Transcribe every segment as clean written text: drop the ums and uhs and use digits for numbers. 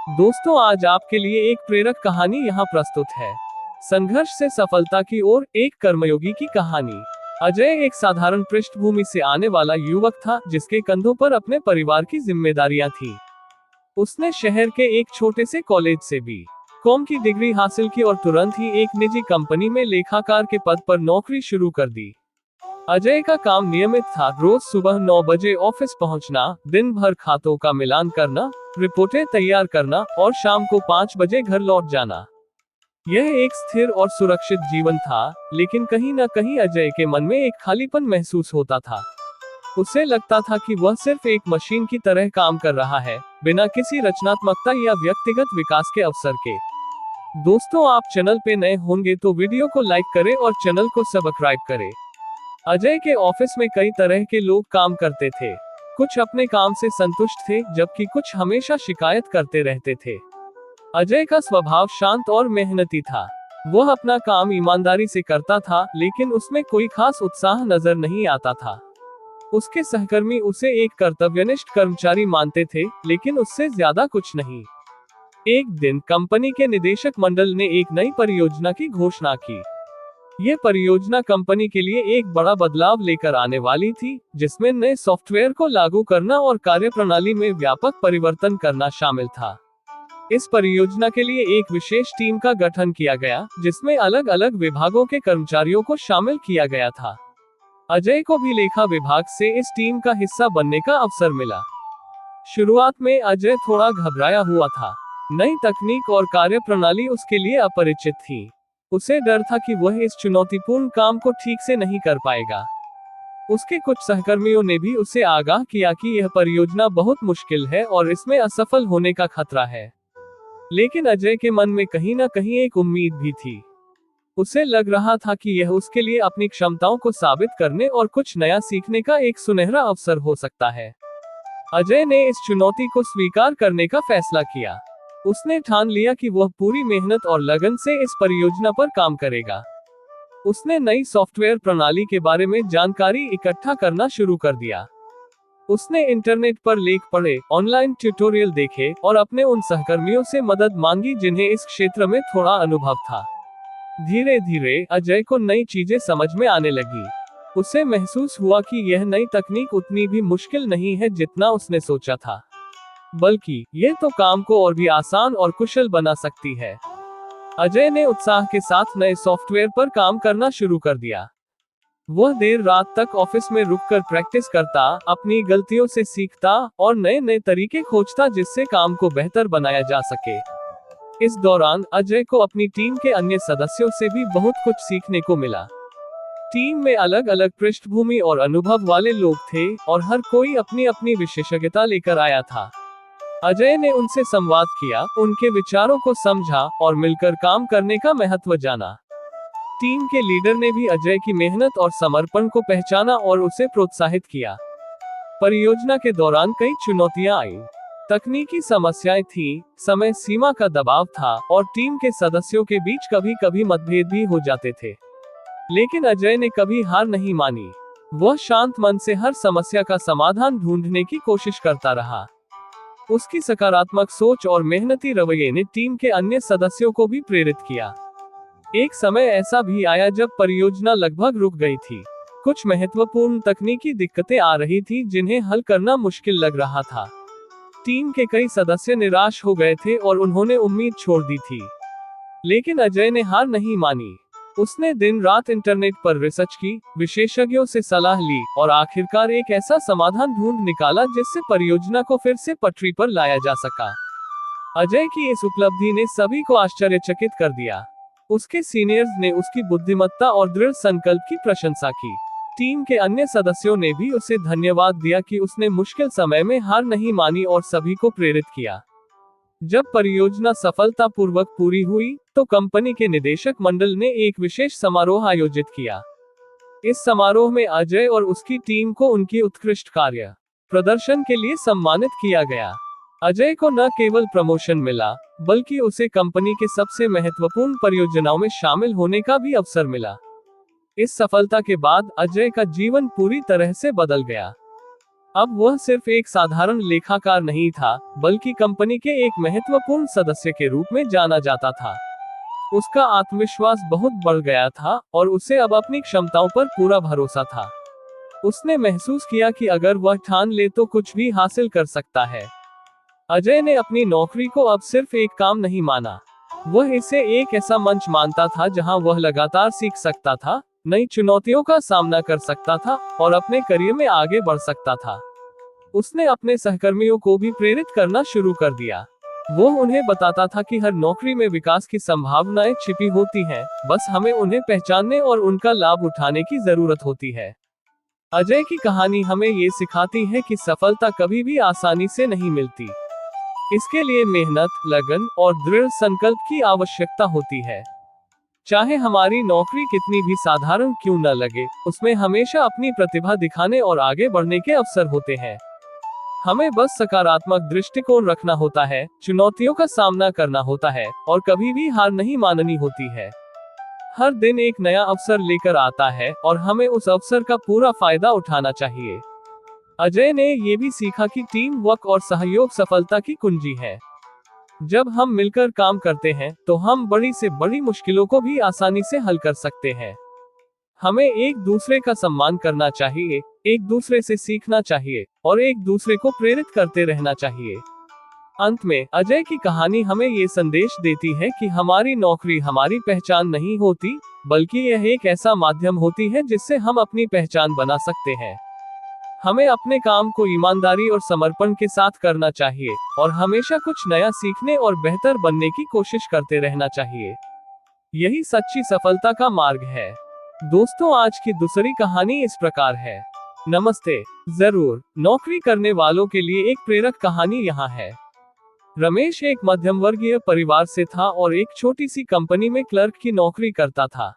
दोस्तों, आज आपके लिए एक प्रेरक कहानी यहाँ प्रस्तुत है। संघर्ष से सफलता की ओर, एक कर्मयोगी की कहानी। अजय एक साधारण पृष्ठभूमि से आने वाला युवक था, जिसके कंधों पर अपने परिवार की जिम्मेदारियां थी। उसने शहर के एक छोटे से कॉलेज से बी.कॉम की डिग्री हासिल की और तुरंत ही एक निजी कंपनी में लेखाकार के पद पर नौकरी शुरू कर दी। अजय का काम नियमित था, रोज सुबह 9 बजे ऑफिस पहुंचना, दिन भर खातों का मिलान करना, रिपोर्टें तैयार करना और शाम को 5 बजे घर लौट जाना। यह एक स्थिर और सुरक्षित जीवन था, लेकिन कहीं न कहीं अजय के मन में एक खालीपन महसूस होता था। उसे लगता था कि वह सिर्फ एक मशीन की तरह काम कर रहा है, बिना किसी रचनात्मकता या व्यक्तिगत विकास के अवसर के। दोस्तों, आप चैनल पे नए होंगे तो वीडियो को लाइक करें और चैनल को सब्सक्राइब करें। अजय के ऑफिस में कई तरह के लोग काम करते थे। कुछ अपने काम से संतुष्ट थे, जबकि कुछ हमेशा शिकायत करते रहते थे। अजय का स्वभाव शांत और मेहनती था। वह अपना काम ईमानदारी से करता था, लेकिन उसमें कोई खास उत्साह नजर नहीं आता था। उसके सहकर्मी उसे एक कर्तव्यनिष्ठ कर्मचारी मानते थे, लेकिन उससे ज्यादा कुछ नहीं। एक दिन कंपनी के निदेशक मंडल ने एक नई परियोजना की घोषणा की। ये परियोजना कंपनी के लिए एक बड़ा बदलाव लेकर आने वाली थी, जिसमें नए सॉफ्टवेयर को लागू करना और कार्यप्रणाली में व्यापक परिवर्तन करना शामिल था। इस परियोजना के लिए एक विशेष टीम का गठन किया गया, जिसमें अलग अलग विभागों के कर्मचारियों को शामिल किया गया था। अजय को भी लेखा विभाग से इस टीम का हिस्सा बनने का अवसर मिला। शुरुआत में अजय थोड़ा घबराया हुआ था। नई तकनीक और कार्यप्रणाली उसके लिए अपरिचित थी। उसे डर था कि वह इस चुनौतीपूर्ण काम को ठीक से नहीं कर पाएगा। उसके कुछ सहकर्मियों ने भी उसे आगाह किया कि यह परियोजना बहुत मुश्किल है और इसमें असफल होने का खतरा है। लेकिन अजय के मन में कहीं न कहीं एक उम्मीद भी थी। उसे लग रहा था कि यह उसके लिए अपनी क्षमताओं को साबित करने और कुछ नया सीखने का एक सुनहरा अवसर हो सकता है। अजय ने इस चुनौती को स्वीकार करने का फैसला किया। उसने ठान लिया कि वह पूरी मेहनत और लगन से इस परियोजना पर काम करेगा। उसने नई सॉफ्टवेयर प्रणाली के बारे में जानकारी इकट्ठा करना शुरू कर दिया। उसने इंटरनेट पर लेख पढ़े, ऑनलाइन ट्यूटोरियल देखे और अपने उन सहकर्मियों से मदद मांगी जिन्हें इस क्षेत्र में थोड़ा अनुभव था। धीरे धीरे अजय को नई चीजें समझ में आने लगी। उसे महसूस हुआ कि यह नई तकनीक उतनी भी मुश्किल नहीं है जितना उसने सोचा था, बल्कि यह तो काम को और भी आसान और कुशल बना सकती है। अजय ने उत्साह के साथ नए सॉफ्टवेयर पर काम करना शुरू कर दिया। वह देर रात तक ऑफिस में रुककर प्रैक्टिस करता, अपनी गलतियों से सीखता और नए नए तरीके खोजता जिससे काम को बेहतर बनाया जा सके। इस दौरान अजय को अपनी टीम के अन्य सदस्यों से भी बहुत कुछ सीखने को मिला। टीम में अलग अलग पृष्ठभूमि और अनुभव वाले लोग थे और हर कोई अपनी अपनी विशेषज्ञता लेकर आया था। अजय ने उनसे संवाद किया, उनके विचारों को समझा और मिलकर काम करने का महत्व जाना। टीम के लीडर ने भी अजय की मेहनत और समर्पण को पहचाना और उसे प्रोत्साहित किया। परियोजना के दौरान कई चुनौतियां आईं। तकनीकी समस्याएं थीं, समय सीमा का दबाव था और टीम के सदस्यों के बीच कभी कभी मतभेद भी हो जाते थे। लेकिन अजय ने कभी हार नहीं मानी। वह शांत मन से हर समस्या का समाधान ढूंढने की कोशिश करता रहा। उसकी सकारात्मक सोच और मेहनती रवैये ने टीम के अन्य सदस्यों को भी प्रेरित किया। एक समय ऐसा भी आया जब परियोजना लगभग रुक गई थी। कुछ महत्वपूर्ण तकनीकी दिक्कतें आ रही थी जिन्हें हल करना मुश्किल लग रहा था। टीम के कई सदस्य निराश हो गए थे और उन्होंने उम्मीद छोड़ दी थी। लेकिन अजय ने हार नहीं मानी। उसने दिन रात इंटरनेट पर रिसर्च की, विशेषज्ञों से सलाह ली और आखिरकार एक ऐसा समाधान ढूंढ निकाला जिससे परियोजना को फिर से पटरी पर लाया जा सका। अजय की इस उपलब्धि ने सभी को आश्चर्यचकित कर दिया। उसके सीनियर्स ने उसकी बुद्धिमत्ता और दृढ़ संकल्प की प्रशंसा की। टीम के अन्य सदस्यों ने भी उसे धन्यवाद दिया कि उसने मुश्किल समय में हार नहीं मानी और सभी को प्रेरित किया। जब परियोजना सफलतापूर्वक पूरी हुई, तो कंपनी के निदेशक मंडल ने एक विशेष समारोह आयोजित किया। इस समारोह में अजय और उसकी टीम को उनकी उत्कृष्ट कार्य प्रदर्शन के लिए सम्मानित किया गया। अजय को न केवल प्रमोशन मिला, बल्कि उसे कंपनी के सबसे महत्वपूर्ण परियोजनाओं में शामिल होने का भी अवसर मिला। इस सफलता के बाद अजय का जीवन पूरी तरह से बदल गया। अब वह सिर्फ एक साधारण लेखाकार नहीं था, बल्कि कंपनी के एक महत्वपूर्ण सदस्य के रूप में जाना जाता था। उसका आत्मविश्वास बहुत बढ़ गया था और उसे अब अपनी क्षमताओं पर पूरा भरोसा था। उसने महसूस किया कि अगर वह ठान ले तो कुछ भी हासिल कर सकता है। अजय ने अपनी नौकरी को अब सिर्फ एक काम नहीं माना, वह इसे एक ऐसा मंच मानता था जहां वह लगातार सीख सकता था, नई चुनौतियों का सामना कर सकता था और अपने करियर में आगे बढ़ सकता था। उसने अपने सहकर्मियों को भी प्रेरित करना शुरू कर दिया। वो उन्हें बताता था कि हर नौकरी में विकास की संभावनाएं छिपी होती हैं, बस हमें उन्हें पहचानने और उनका लाभ उठाने की जरूरत होती है। अजय की कहानी हमें ये सिखाती है कि सफलता कभी भी आसानी से नहीं मिलती। इसके लिए मेहनत, लगन और दृढ़ संकल्प की आवश्यकता होती है। चाहे हमारी नौकरी कितनी भी साधारण क्यों न लगे, उसमें हमेशा अपनी प्रतिभा दिखाने और आगे बढ़ने के अवसर होते हैं। हमें बस सकारात्मक दृष्टिकोण रखना होता है, चुनौतियों का सामना करना होता है और कभी भी हार नहीं माननी होती है। हर दिन एक नया अवसर लेकर आता है और हमें उस अवसर का पूरा फायदा उठाना चाहिए। अजय ने ये भी सीखा कि टीम वर्क और सहयोग सफलता की कुंजी है। जब हम मिलकर काम करते हैं तो हम बड़ी से बड़ी मुश्किलों को भी आसानी से हल कर सकते हैं। हमें एक दूसरे का सम्मान करना चाहिए, एक दूसरे से सीखना चाहिए और एक दूसरे को प्रेरित करते रहना चाहिए। अंत में अजय की कहानी हमें ये संदेश देती है कि हमारी नौकरी हमारी पहचान नहीं होती, बल्कि यह एक ऐसा माध्यम होती है जिससे हम अपनी पहचान बना सकते हैं। हमें अपने काम को ईमानदारी और समर्पण के साथ करना चाहिए और हमेशा कुछ नया सीखने और बेहतर बनने की कोशिश करते रहना चाहिए। यही सच्ची सफलता का मार्ग है। दोस्तों, आज की दूसरी कहानी इस प्रकार है। नमस्ते। जरूर, नौकरी करने वालों के लिए एक प्रेरक कहानी यहाँ है। रमेश एक मध्यम वर्गीय परिवार से था और एक छोटी सी कंपनी में क्लर्क की नौकरी करता था।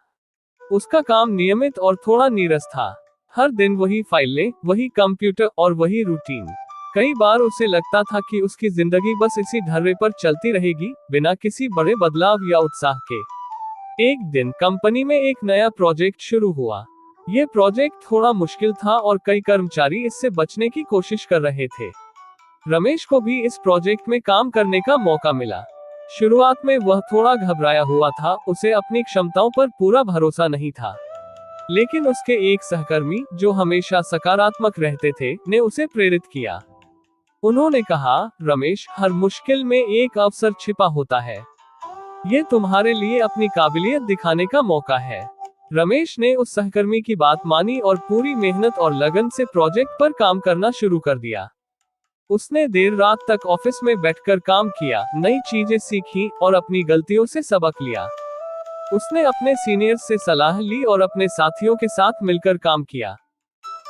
उसका काम नियमित और थोड़ा नीरस था। हर दिन वही फाइलें, वही कंप्यूटर और वही रूटीन। कई बार उसे लगता था कि उसकी जिंदगी बस इसी ढर्रे पर चलती रहेगी, बिना किसी बड़े बदलाव या उत्साह के। एक दिन कंपनी में एक नया प्रोजेक्ट शुरू हुआ। यह प्रोजेक्ट थोड़ा मुश्किल था और कई कर्मचारी इससे बचने की कोशिश कर रहे थे। रमेश को भी इस प्रोजेक्ट में काम करने का मौका मिला। शुरुआत में वह थोड़ा घबराया हुआ था, उसे अपनी क्षमताओं पर पूरा भरोसा नहीं था। लेकिन उसके एक सहकर्मी, जो हमेशा सकारात्मक रहते थे, ने उसे प्रेरित किया। उन्होंने कहा, रमेश, हर मुश्किल में एक अवसर छिपा होता है। ये तुम्हारे लिए अपनी काबिलियत दिखाने का मौका है। रमेश ने उस सहकर्मी की बात मानी और पूरी मेहनत और लगन से प्रोजेक्ट पर काम करना शुरू कर दिया। उसने देर रात तक ऑफिस में बैठकर काम किया, नई चीजें सीखी और अपनी गलतियों से सबक लिया। उसने अपने सीनियर्स से सलाह ली और अपने साथियों के साथ मिलकर काम किया।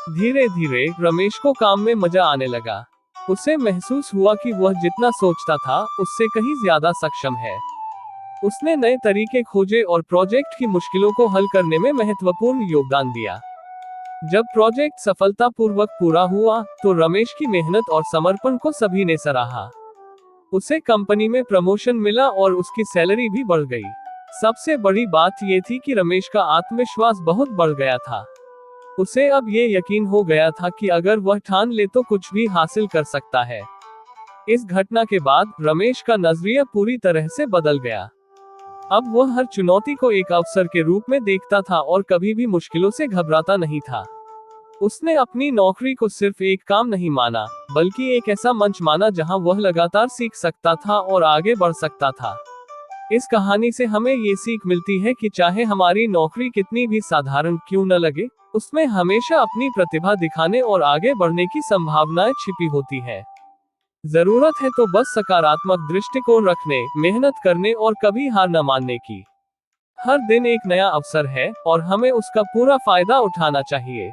धीरे धीरे रमेश को काम में मजा आने लगा। उसे महसूस हुआ कि वह जितना सोचता था, उससे कहीं ज्यादा सक्षम है। उसने नए तरीके खोजे और प्रोजेक्ट की मुश्किलों को हल करने में महत्वपूर्ण योगदान दिया। जब प्रोजेक्ट सफलतापूर्वक पूरा हुआ, तो रमेश की मेहनत और समर्पण को सभी ने सराहा। उसे कंपनी में प्रमोशन मिला और उसकी सैलरी भी बढ़ गई। सबसे बड़ी बात यह थी कि रमेश का आत्मविश्वास बहुत बढ़ गया था। उसे अब ये यकीन हो गया था कि अगर वह ठान ले तो कुछ भी हासिल कर सकता है। इस घटना के बाद रमेश का नजरिया पूरी तरह से बदल गया। अब वह हर चुनौती को एक अवसर के रूप में देखता था और कभी भी मुश्किलों से घबराता नहीं था। उसने अपनी नौकरी को सिर्फ एक काम नहीं माना, बल्कि एक ऐसा मंच माना जहां वह लगातार सीख सकता था और आगे बढ़ सकता था। इस कहानी से हमें ये सीख मिलती है कि चाहे हमारी नौकरी कितनी भी साधारण क्यों न लगे, उसमें हमेशा अपनी प्रतिभा दिखाने और आगे बढ़ने की संभावनाएं छिपी होती हैं। जरूरत है तो बस सकारात्मक दृष्टिकोण रखने, मेहनत करने और कभी हार न मानने की। हर दिन एक नया अवसर है और हमें उसका पूरा फायदा उठाना चाहिए।